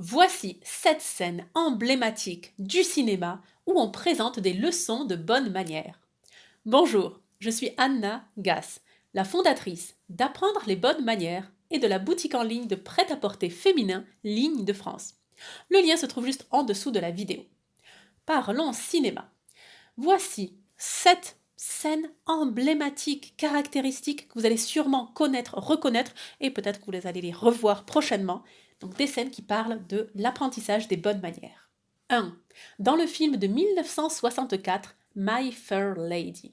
Voici 7 scènes emblématiques du cinéma où on présente des leçons de bonne manière. Bonjour, je suis Anna Gass, la fondatrice d'Apprendre les bonnes manières et de la boutique en ligne de prêt-à-porter féminin Ligne de France. Le lien se trouve juste en dessous de la vidéo. Parlons cinéma. Voici 7 scènes emblématiques, caractéristiques que vous allez sûrement connaître, reconnaître et peut-être que vous allez les revoir prochainement. Donc des scènes qui parlent de l'apprentissage des bonnes manières. 1. Dans le film de 1964, My Fair Lady.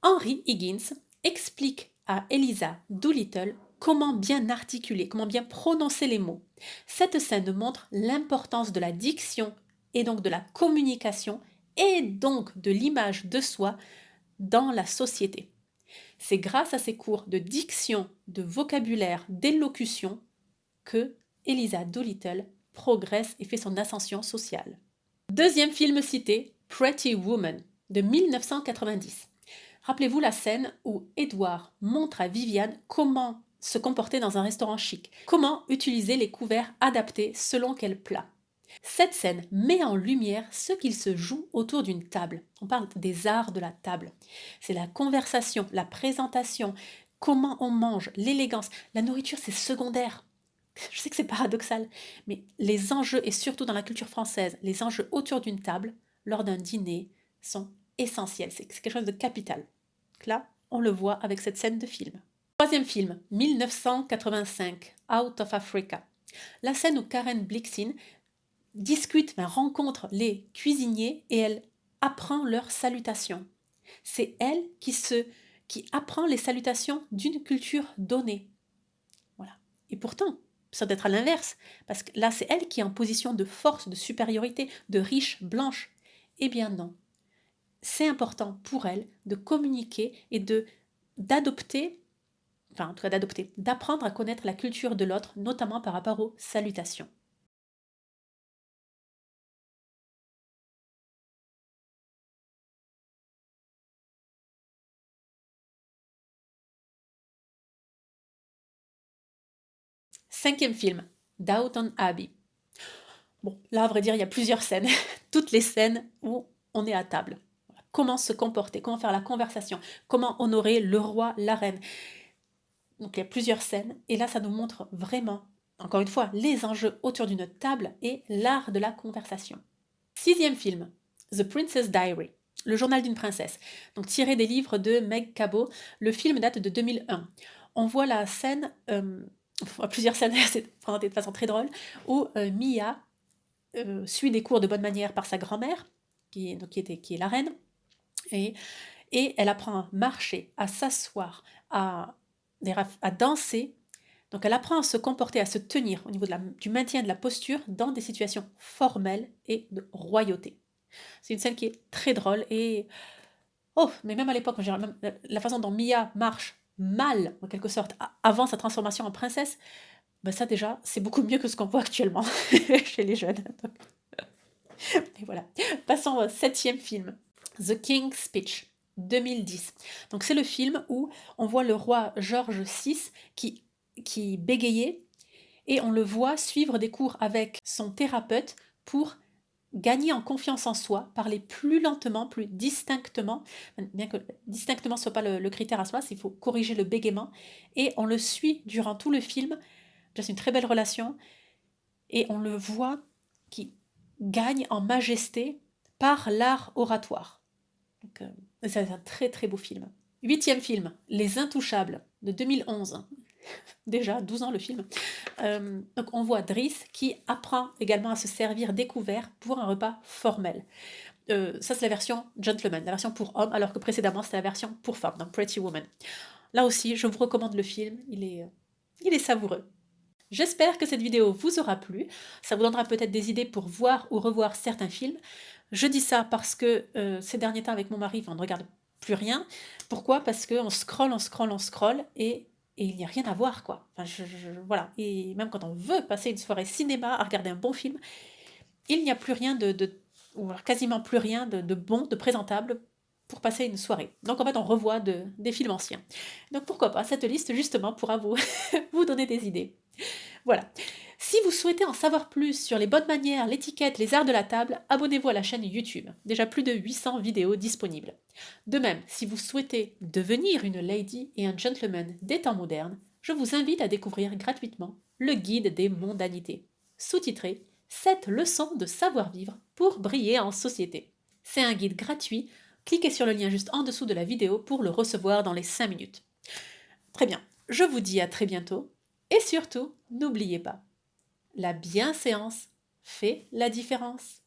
Henry Higgins explique à Eliza Doolittle comment bien articuler, comment bien prononcer les mots. Cette scène montre l'importance de la diction et donc de la communication et donc de l'image de soi dans la société. C'est grâce à ces cours de diction, de vocabulaire, d'élocution que Eliza Doolittle progresse et fait son ascension sociale. Deuxième film cité, Pretty Woman, de 1990. Rappelez-vous la scène où Edward montre à Viviane comment se comporter dans un restaurant chic, comment utiliser les couverts adaptés selon quel plat. Cette scène met en lumière ce qu'il se joue autour d'une table. On parle des arts de la table. C'est la conversation, la présentation, comment on mange, l'élégance. La nourriture, c'est secondaire. Je sais que c'est paradoxal, mais les enjeux, et surtout dans la culture française, les enjeux autour d'une table, lors d'un dîner, sont essentiels. C'est quelque chose de capital. Là, on le voit avec cette scène de film. Troisième film, 1985, Out of Africa. La scène où Karen Blixen rencontre les cuisiniers et elle apprend leurs salutations. C'est elle qui apprend les salutations d'une culture donnée. Voilà. Et pourtant, ça doit être à l'inverse, parce que là, c'est elle qui est en position de force, de supériorité, de riche, blanche. Eh bien non. C'est important pour elle de communiquer et d'apprendre à connaître la culture de l'autre, notamment par rapport aux salutations. Cinquième film, Downton Abbey. Bon, là, à vrai dire, il y a plusieurs scènes. Toutes les scènes où on est à table. Comment se comporter, comment faire la conversation, comment honorer le roi, la reine. Donc il y a plusieurs scènes, et là, ça nous montre vraiment, encore une fois, les enjeux autour d'une table et l'art de la conversation. Sixième film, The Princess Diary, le journal d'une princesse, donc tiré des livres de Meg Cabot. Le film date de 2001. On voit la scène, plusieurs scènes, c'est présenté de façon très drôle, où Mia suit des cours de bonne manière par sa grand-mère, qui est la reine, et, et elle apprend à marcher, à s'asseoir, à danser. Donc elle apprend à se comporter, à se tenir au niveau du maintien de la posture dans des situations formelles et de royauté. C'est une scène qui est très drôle et... Oh, mais même à l'époque, la façon dont Mia marche mal, en quelque sorte, avant sa transformation en princesse, ben ça déjà, c'est beaucoup mieux que ce qu'on voit actuellement chez les jeunes. Et voilà. Passons au septième film, The King's Speech, 2010. Donc c'est le film où on voit le roi George VI qui bégayait et on le voit suivre des cours avec son thérapeute pour gagner en confiance en soi, parler plus lentement, plus distinctement, bien que distinctement ne soit pas le critère à soi, il faut corriger le bégaiement, et on le suit durant tout le film. C'est une très belle relation, et on le voit qui gagne en majesté par l'art oratoire. Donc, c'est un très très beau film. Huitième film, Les Intouchables, de 2011. Déjà 12 ans le film. Donc on voit Driss qui apprend également à se servir des couverts pour un repas formel. Ça c'est la version gentleman, la version pour homme, alors que précédemment c'était la version pour femme, dans Pretty Woman. Là aussi, je vous recommande le film, il est savoureux. J'espère que cette vidéo vous aura plu, ça vous donnera peut-être des idées pour voir ou revoir certains films. Je dis ça parce que ces derniers temps avec mon mari, on ne regarde plus rien. Pourquoi? Parce qu'on scrolle et il n'y a rien à voir, quoi. Enfin, voilà. Et même quand on veut passer une soirée cinéma à regarder un bon film, il n'y a plus rien ou alors quasiment plus rien de bon, de présentable pour passer une soirée. Donc en fait, on revoit des films anciens. Donc pourquoi pas, cette liste justement pourra vous donner des idées. Voilà. Si vous souhaitez en savoir plus sur les bonnes manières, l'étiquette, les arts de la table, abonnez-vous à la chaîne YouTube. Déjà plus de 800 vidéos disponibles. De même, si vous souhaitez devenir une lady et un gentleman des temps modernes, je vous invite à découvrir gratuitement le guide des mondanités, sous-titré 7 leçons de savoir-vivre pour briller en société. C'est un guide gratuit, cliquez sur le lien juste en dessous de la vidéo pour le recevoir dans les 5 minutes. Très bien, je vous dis à très bientôt et surtout, n'oubliez pas, la bienséance fait la différence.